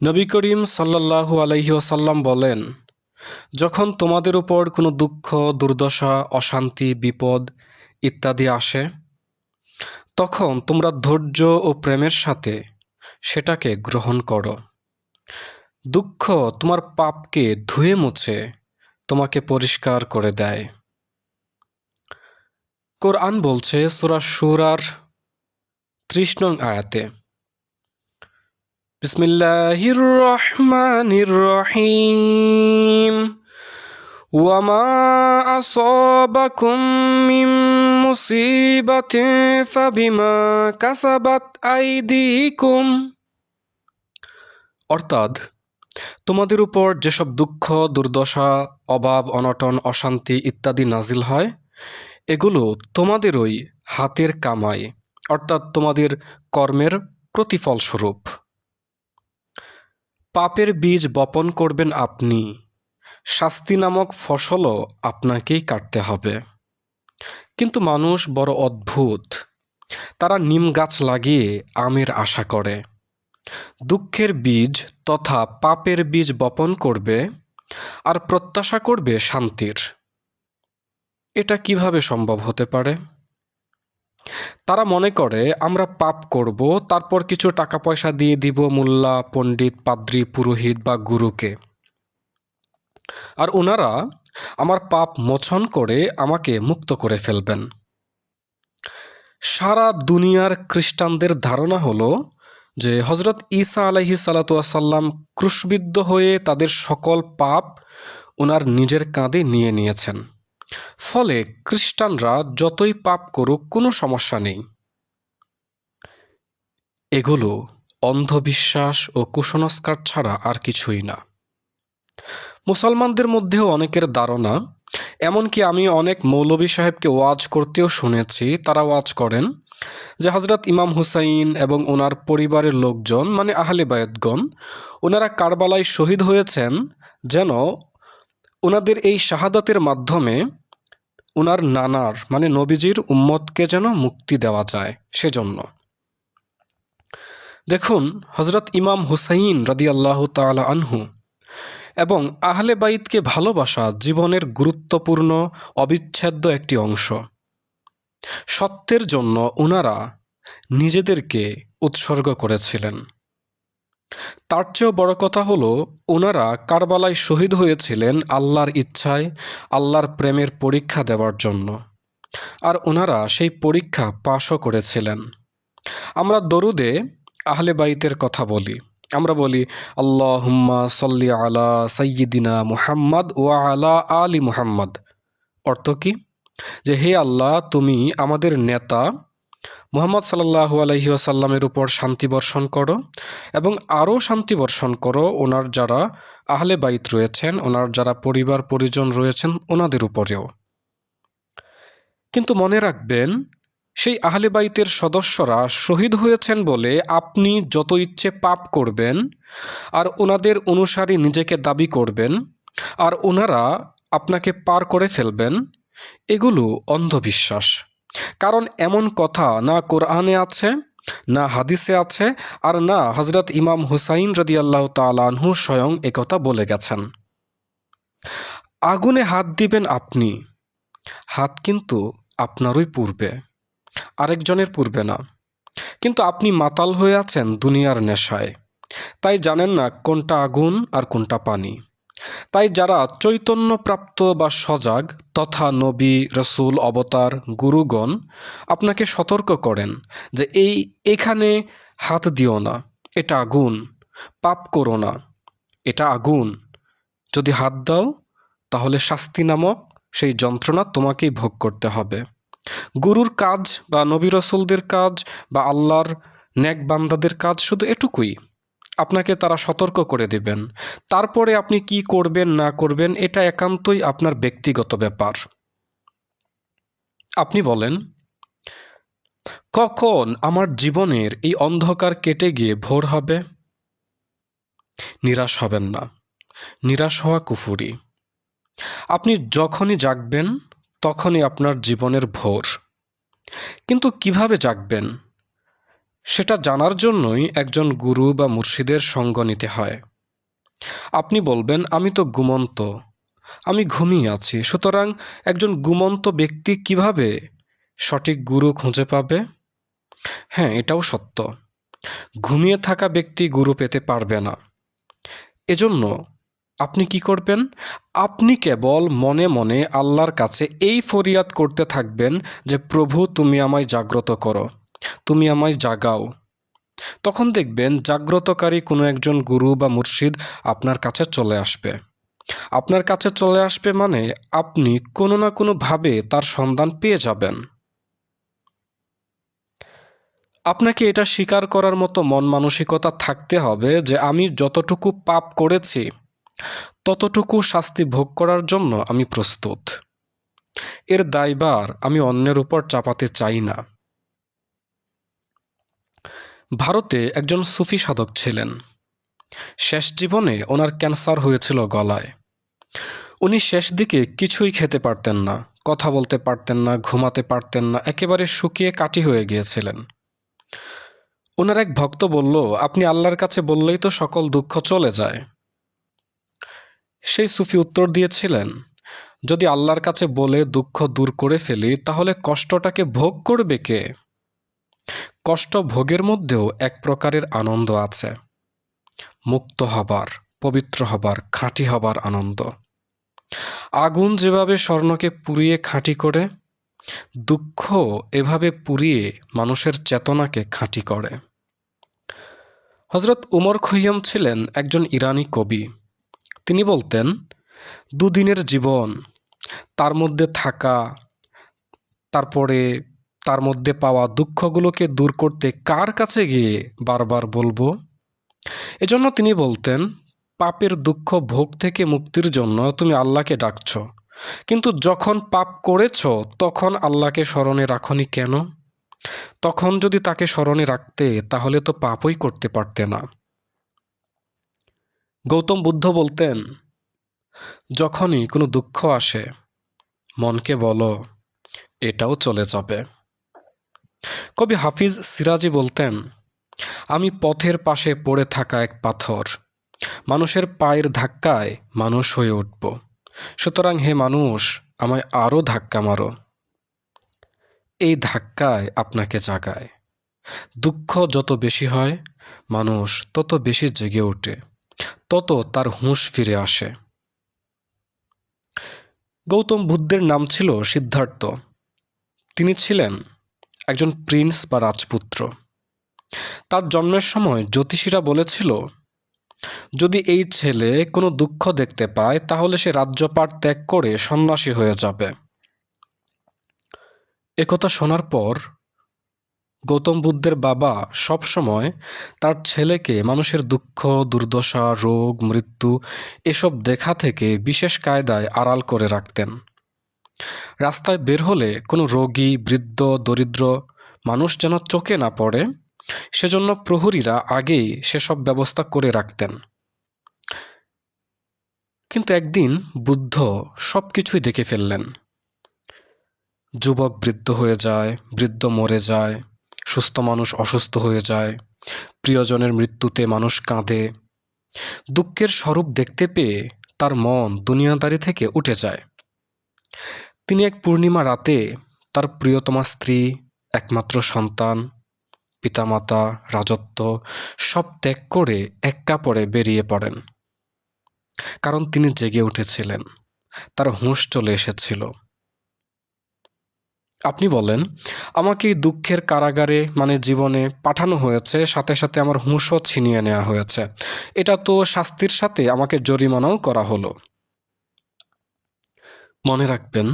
নবী করিম সাল্লাল্লাহু আলাইহি ওয়াসাল্লাম বলেন, যখন তোমাদের উপর কোনো দুঃখ, দুর্দশা, অশান্তি, বিপদ ইত্যাদি আসে, তখন তোমরা ধৈর্য ও প্রেমের সাথে সেটাকে গ্রহণ করো। দুঃখ তোমার পাপকে ধুয়ে মুছে তোমাকে পরিষ্কার করে দেয়। কোরআন বলছে সূরা শুরার ৩০ নং আয়াতে, বিসমিল্লাহির রহমানির রহিম ওয়ামা আসাবাকুম মিন মুসিবাতিন ফাবিমা কাসাবাত আইদিকুম। অর্থাৎ তোমাদের উপর যেসব দুঃখ, দুর্দশা, অভাব, অনটন, অশান্তি ইত্যাদি নাজিল হয়, এগুলো তোমাদেরই হাতের কামাই, অর্থাৎ তোমাদের কর্মের প্রতিফলস্বরূপ। পাপের বীজ বপন করবেন আপনি, শাস্তি নামক ফসলও আপনাকেই কাটতে হবে। কিন্তু মানুষ বড় অদ্ভুত, তারা নিম গাছ লাগিয়ে আমের আশা করে, দুঃখের বীজ তথা পাপের বীজ বপন করবে আর প্রত্যাশা করবে শান্তির। এটা কিভাবে সম্ভব হতে পারে? তারা মনে করে আমরা পাপ করব, তারপর কিছু টাকা পয়সা দিয়ে দিব মোল্লা, পণ্ডিত, পাদ্রী, পুরোহিত বা গুরুকে, আর ওনারা আমার পাপ মোচন করে আমাকে মুক্ত করে ফেলবেন। সারা দুনিয়ার খ্রিস্টানদের ধারণা হলো যে হজরত ঈসা আলাইহিস সালাতু ওয়াসাল্লাম ক্রুশবিদ্ধ হয়ে তাদের সকল পাপ ওনার নিজের কাঁধে নিয়ে নিয়েছেন। ফলে খ্রিস্টানরা যতই পাপ করুক কোনো সমস্যা নেই। এগুলো অন্ধবিশ্বাস ও কুসংস্কার ছাড়া আর কিছুই না। মুসলমানদের মধ্যেও অনেকের ধারণা, এমনকি আমি অনেক মৌলভী সাহেবকে ওয়াজ করতেও শুনেছি, তারা ওয়াজ করেন যে হজরত ইমাম হুসাইন এবং ওনার পরিবারের লোকজন মানে আহলে বায়াতগণ ওনারা কারবালায় শহীদ হয়েছেন যেন ওনাদের এই শাহাদাতের মাধ্যমে ওনার নানার মানে নবীজির উম্মতকে যেন মুক্তি দেওয়া যায় সেজন্য। দেখুন, হজরত ইমাম হুসাইন রাদিয়াল্লাহু তাআলা আনহু এবং আহলে বাইতকে ভালোবাসা জীবনের গুরুত্বপূর্ণ অবিচ্ছেদ্য একটি অংশ। সত্যের জন্য ওনারা নিজেদেরকে উৎসর্গ করেছিলেন। তার চেয়েও বড় কথা হলো, ওনারা কারবালায় শহীদ হয়েছিলেন আল্লাহর ইচ্ছায়, আল্লাহর প্রেমের পরীক্ষা দেওয়ার জন্য, আর ওনারা সেই পরীক্ষা পাশও করেছিলেন। আমরা দরুদে আহলে বাইতের কথা বলি, আমরা বলি আল্লাহুম্মা সাল্লি আলা সাইয়্যিদিনা মুহাম্মদ ওয়া আলা আলি মুহাম্মদ। অর্থ কি? যে হে আল্লাহ, তুমি আমাদের নেতা মুহাম্মদ সাল্লাল্লাহু আলাইহি ওয়াসাল্লামের উপর শান্তি বর্ষণ করো এবং আরও শান্তি বর্ষণ করো ওনার যারা আহলে বাইত রয়েছেন, ওনার যারা পরিবার পরিজন রয়েছেন ওনাদের উপরেও। কিন্তু মনে রাখবেন, সেই আহলে বাইতের সদস্যরা শহীদ হয়েছেন বলে আপনি যত ইচ্ছে পাপ করবেন আর ওনাদের অনুসারী নিজেকে দাবি করবেন আর ওনারা আপনাকে পার করে ফেলবেন, এগুলো অন্ধবিশ্বাস। কারণ এমন কথা না কোরআনে আছে, না হাদিসে আছে, আর না হজরত ইমাম হুসাইন রাদিয়াল্লাহু তাআলা আনহু স্বয়ং একথা বলে গেছেন। আগুনে হাত দিবেন আপনি, হাত কিন্তু আপনারই পুড়বে, আরেকজনের পুড়বে না। কিন্তু আপনি মাতাল হয়ে আছেন দুনিয়ার নেশায়, তাই জানেন না কোনটা আগুন আর কোনটা পানি। তাই যারা চৈতন্যপ্রাপ্ত বা সজাগ তথা নবী, রসুল, অবতার, গুরুগণ আপনাকে সতর্ক করেন যে এখানে হাত দিও না, এটা আগুন, পাপ করো না, এটা আগুন, যদি হাত দাও তাহলে শাস্তি নামক সেই যন্ত্রণা তোমাকেই ভোগ করতে হবে। গুরুর কাজ বা নবী রসুলদের কাজ বা আল্লাহর নেক বান্দাদের কাজ শুধু এটুকুই, আপনাকে তারা সতর্ক করে দিবেন। তারপরে আপনি কি করবেন না করবেন এটা একান্তই আপনার ব্যক্তিগত ব্যাপার। আপনি বলেন, কখন আমার জীবনের এই অন্ধকার কেটে গিয়ে ভোর হবে? নিরাশ হবেন না, নিরাশ হওয়া কুফুরি। আপনি যখনই জাগবেন তখনই আপনার জীবনের ভোর। কিন্তু কিভাবে জাগবেন? সেটা জানার জন্যই একজন গুরু বা মুর্শিদের সঙ্গ নিতে হয়। আপনি বলবেন, আমি তো ঘুমন্ত, আমি ঘুমিয়ে আছি, সুতরাং একজন ঘুমন্ত ব্যক্তি কিভাবে সঠিক গুরু খুঁজে পাবে? হ্যাঁ, এটাও সত্য। ঘুমিয়ে থাকা ব্যক্তি গুরু পেতে পারবে না। এজন্য আপনি কি করবেন? আপনি কেবল মনে মনে আল্লাহর কাছে এই ফরিয়াদ করতে থাকবেন যে, প্রভু তুমি আমায় জাগ্রত করো, তুমি আমায় জাগাও। তখন দেখবেন জাগ্রতকারী কোনো একজন গুরু বা মুর্শিদ আপনার কাছে চলে আসবে। আপনার কাছে চলে আসবে মানে আপনি কোনো না কোনোভাবে তার সন্ধান পেয়ে যাবেন। আপনাকে এটা স্বীকার করার মতো মন মানসিকতা থাকতে হবে যে আমি যতটুকু পাপ করেছি ততটুকু শাস্তি ভোগ করার জন্য আমি প্রস্তুত। এর দায়ভার আমি অন্যের উপর চাপাতে চাই না। ভারতে একজন সুফি সাধক ছিলেন। শেষ জীবনে ওনার ক্যান্সার হয়েছিল গলায়। উনি শেষ দিকে কিছুই খেতে পারতেন না, কথা বলতে পারতেন না, ঘুমাতে পারতেন না, একেবারে শুকিয়ে কাঠি হয়ে গিয়েছিলেন। ওনার এক ভক্ত বলল, আপনি আল্লাহর কাছে বললেই তো সকল দুঃখ চলে যায়। সেই সুফি উত্তর দিয়েছিলেন, যদি আল্লাহর কাছে বলে দুঃখ দূর করে ফেলি তাহলে কষ্টটাকে ভোগ করবে কে? কষ্ট ভোগের মধ্যেও এক প্রকারের আনন্দ আছে, মুক্ত হবার, পবিত্র হবার, খাঁটি হবার আনন্দ। আগুন যেভাবে স্বর্ণকে পুড়িয়ে খাঁটি করে, দুঃখ এভাবে পুড়িয়ে মানুষের চেতনাকে খাঁটি করে। হযরত উমর খৈয়াম ছিলেন একজন ইরানি কবি। তিনি বলতেন, দুদিনের জীবন, তার মধ্যে থাকা, তারপরে তার মধ্যে পাওয়া দুঃখগুলোকে দূর করতে কার কাছে গিয়ে বারবার বলবো? এজন্য তিনি বলতেন, পাপের দুঃখ ভোগ থেকে মুক্তির জন্য তুমি আল্লাহকে ডাকছ, কিন্তু যখন পাপ করেছ তখন আল্লাহকে স্মরণে রাখনি কেন? তখন যদি তাকে স্মরণে রাখতে তাহলে তো পাপই করতে পারতে না। গৌতম বুদ্ধ বলতেন, যখনই কোনো দুঃখ আসে মনকে বলো এটাও চলে যাবে। কবি হাফিজ সিরাজি বলতেন, আমি পথের পাশে পড়ে থাকা এক পাথর, মানুষের পায়ের ধাক্কায় মানুষ হয়ে উঠব, সুতরাং হে মানুষ আমায় আরও ধাক্কা মারো। এই ধাক্কায় আপনাকে জাগায়। দুঃখ যত বেশি হয় মানুষ তত বেশি জেগে ওঠে, তত তার হুঁশ ফিরে আসে। গৌতম বুদ্ধের নাম ছিল সিদ্ধার্থ। তিনি ছিলেন একজন প্রিন্স বা রাজপুত্র। তার জন্মের সময় জ্যোতিষীরা বলেছিল, যদি এই ছেলে কোনো দুঃখ দেখতে পায় তাহলে সে রাজ্যপাট ত্যাগ করে সন্ন্যাসী হয়ে যাবে। একথা শোনার পর গৌতম বুদ্ধের বাবা সবসময় তার ছেলেকে মানুষের দুঃখ, দুর্দশা, রোগ, মৃত্যু এসব দেখা থেকে বিশেষ কায়দায় আড়াল করে রাখতেন। রাস্তায় বের হলে কোনো রোগী, বৃদ্ধ, দরিদ্র মানুষ যেন চোখে না পড়ে, সেজন্য প্রহরীরা আগেই সেসব ব্যবস্থা করে রাখতেন। কিন্তু একদিন বুদ্ধ সবকিছুই দেখে ফেললেন। যুবক বৃদ্ধ হয়ে যায়, বৃদ্ধ মরে যায়, সুস্থ মানুষ অসুস্থ হয়ে যায়, প্রিয়জনের মৃত্যুতে মানুষ কাঁদে। দুঃখের স্বরূপ দেখতে পেয়ে তার মন দুনিয়াদারি থেকে উঠে যায়। তিনি এক পূর্ণিমা রাতে তার প্রিয়তমা স্ত্রী, একমাত্র সন্তান, পিতামাতা, রাজত্ব সব ত্যাগ করে এক কাপড়ে বেরিয়ে পড়েন। কারণ তিনি জেগে উঠেছিলেন, তার হুঁশ চলে এসেছিল। আপনি বলেন, আমাকে এই দুঃখের কারাগারে মানে জীবনে পাঠানো হয়েছে, সাথে সাথে আমার হুঁশও ছিনিয়ে নেওয়া হয়েছে, এটা তো শাস্তির সাথে আমাকে জরিমানাও করা হলো। মনে রাখবেন,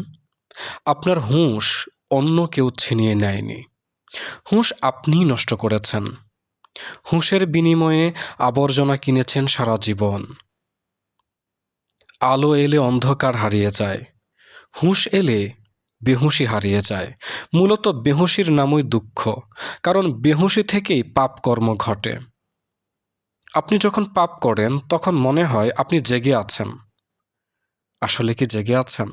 আপনার হুঁশ অন্য কেউ ছিনিয়ে নেয়নি, হুঁশ আপনিই নষ্ট করেছেন। হুঁশের বিনিময়ে আবর্জনা কিনেছেন সারা জীবন। আলো এলে অন্ধকার হারিয়ে যায়, হুঁশ এলে বেহুঁশি হারিয়ে যায়। মূলত বেহুঁশির নামই দুঃখ, কারণ বেহুঁশি থেকেই পাপ কর্ম ঘটে। আপনি যখন পাপ করেন তখন মনে হয় আপনি জেগে আছেন। আসলে কি জেগে আছেন?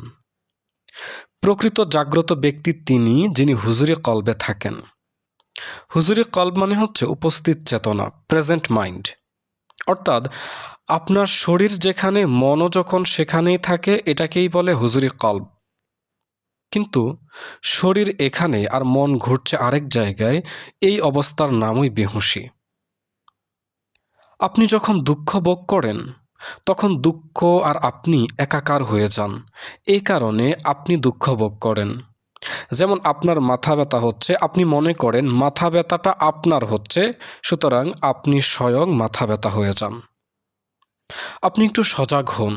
প্রকৃত জাগ্রত ব্যক্তি তিনি, যিনি হুজুরে কলবে থাকেন। হুজুরি কলব মানে হচ্ছে উপস্থিত চেতনা, প্রেজেন্ট মাইন্ড। অর্থাৎ আপনার শরীর যেখানে, মনও যখন সেখানেই থাকে, এটাকেই বলে হুজুরি কলব। কিন্তু শরীর এখানে আর মন ঘুরছে আরেক জায়গায়, এই অবস্থার নামই বেহুঁশি। আপনি যখন দুঃখ ভোগ করেন তখন দুঃখ আর আপনি একাকার হয়ে যান, এই কারণে আপনি দুঃখ ভোগ করেন। যেমন আপনার মাথা ব্যথা হচ্ছে, আপনি মনে করেন মাথা ব্যথাটা আপনার হচ্ছে, সুতরাং আপনি স্বয়ং মাথা ব্যথা হয়ে যান। আপনি একটু সজাগ হন,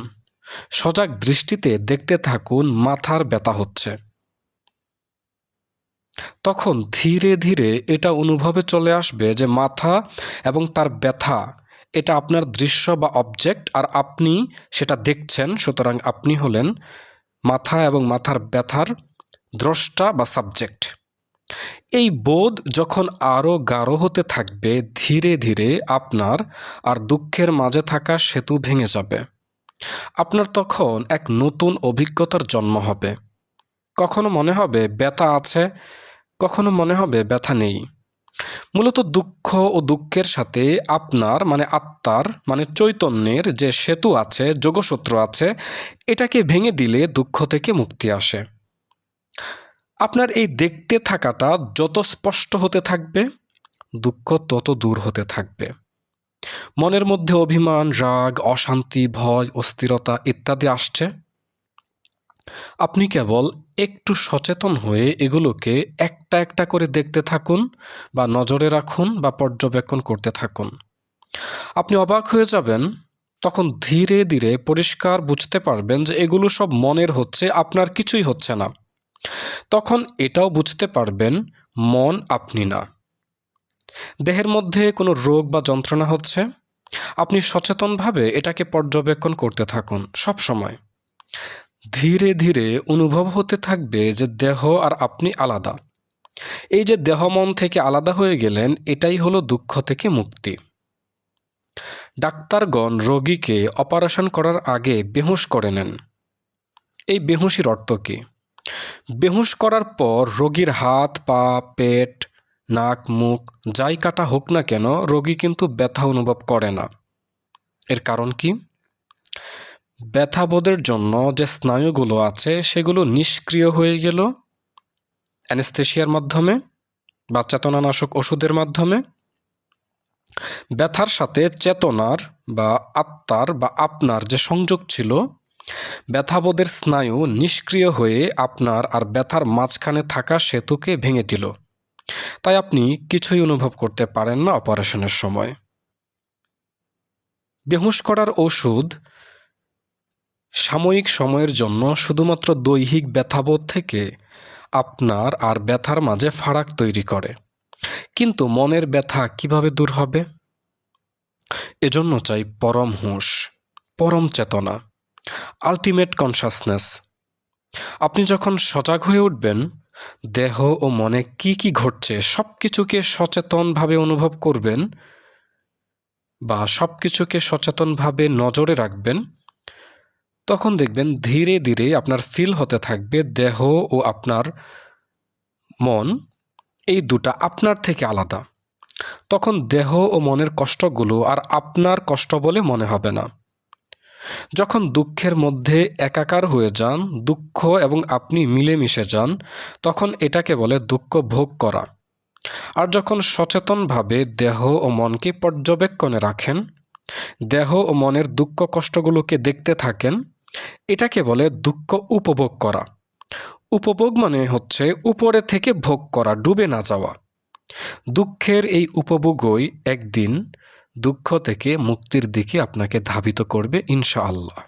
সজাগ দৃষ্টিতে দেখতে থাকুন মাথার ব্যথা হচ্ছে। তখন ধীরে ধীরে এটা অনুভবে চলে আসবে যে মাথা এবং তার ব্যথা এটা আপনার দৃশ্য বা অবজেক্ট, আর আপনি সেটা দেখছেন, সুতরাং আপনি হলেন মাথা এবং মাথার ব্যথার দ্রষ্টা বা সাবজেক্ট। এই বোধ যখন আরও গাঢ় হতে থাকবে, ধীরে ধীরে আপনার আর দুঃখের মাঝে থাকা সেতু ভেঙে যাবে। আপনার তখন এক নতুন অভিজ্ঞতার জন্ম হবে। কখনো মনে হবে ব্যথা আছে, কখনো মনে হবে ব্যথা নেই। মূলত দুঃখ ও দুঃখের সাথে আপনার মানে আত্মার মানে চৈতন্যের যে সেতু আছে, যোগসূত্র আছে, এটাকে ভেঙে দিলে দুঃখ থেকে মুক্তি আসে। আপনার এই দেখতে থাকাটা যত স্পষ্ট হতে থাকবে, দুঃখ তত দূর হতে থাকবে। মনের মধ্যে অভিমান, রাগ, অশান্তি, ভয়, অস্থিরতা ইত্যাদি আসছে, আপনি কেবল একটু সচেতন হয়ে এগুলোকে একটা একটা করে দেখতে থাকুন বা নজরে রাখুন বা পর্যবেক্ষণ করতে থাকুন। আপনি অবাক হয়ে যাবেন, তখন ধীরে ধীরে পরিষ্কার বুঝতে পারবেন যে এগুলো সব মনের হচ্ছে, আপনার কিছুই হচ্ছে না। তখন এটাও বুঝতে পারবেন মন আপনি না। দেহের মধ্যে কোনো রোগ বা যন্ত্রণা হচ্ছে, আপনি সচেতনভাবে এটাকে পর্যবেক্ষণ করতে থাকুন সব সময়। ধীরে ধীরে অনুভব হতে থাকবে যে দেহ আর আপনি আলাদা। এই যে দেহ মন থেকে আলাদা হয়ে গেলেন, এটাই হলো দুঃখ থেকে মুক্তি। ডাক্তারগণ রোগীকে অপারেশন করার আগে বেহুঁশ করে নেন। এই বেহুঁশির অর্থ কী? বেহুঁশ করার পর রোগীর হাত, পা, পেট, নাক, মুখ যাই কাটা হোক না কেন, রোগী কিন্তু ব্যথা অনুভব করে না। এর কারণ কি? ব্যথাবোধের জন্য যে স্নায়ুগুলো আছে সেগুলো নিষ্ক্রিয় হয়ে গেল অ্যানেস্থেশিয়ার মাধ্যমে বা চেতনানাশক ওষুধের মাধ্যমে। ব্যথার সাথে চেতনার বা আত্মার বা আপনার যে সংযোগ ছিল, ব্যথাবোধের স্নায়ু নিষ্ক্রিয় হয়ে আপনার আর ব্যথার মাঝখানে থাকা সেতুকে ভেঙে দিল। তাই আপনি কিছুই অনুভব করতে পারেন না অপারেশনের সময়। বেহুঁশ করার ওষুধ সাময়িক সময়ের জন্য শুধুমাত্র দৈহিক ব্যথাবোধ থেকে আপনার আর ব্যথার মাঝে ফারাক তৈরি করে, কিন্তু মনের ব্যথা কিভাবে দূর হবে? এজন্য চাই পরম হুঁশ, পরম চেতনা, আলটিমেট কনসাসনেস। আপনি যখন সজাগ হয়ে উঠবেন, দেহ ও মনে কি কি ঘটছে সব কিছুকে সচেতনভাবে অনুভব করবেন বা সব কিছুকে সচেতনভাবে নজরে রাখবেন, তখন দেখবেন ধীরে ধীরে আপনার ফিল হতে থাকবে দেহ ও আপনার মন এই দুটা আপনার থেকে আলাদা। তখন দেহ ও মনের কষ্টগুলো আর আপনার কষ্ট বলে মনে হবে না। যখন দুঃখের মধ্যে একাকার হয়ে যান, দুঃখ এবং আপনি মিলেমিশে যান, তখন এটাকে বলে দুঃখ ভোগ করা। আর যখন সচেতনভাবে দেহ ও মনকে পর্যবেক্ষণে রাখেন, দেহ ও মনের দুঃখ কষ্টগুলোকে দেখতে থাকেন, এটাকে বলে দুঃখ উপভোগ করা। উপভোগ মানে হচ্ছে উপরে থেকে ভোগ করা, ডুবে না যাওয়া। দুঃখের এই উপভোগই একদিন দুঃখ থেকে মুক্তির দিকে আপনাকে ধাবিত করবে ইনশাআল্লাহ।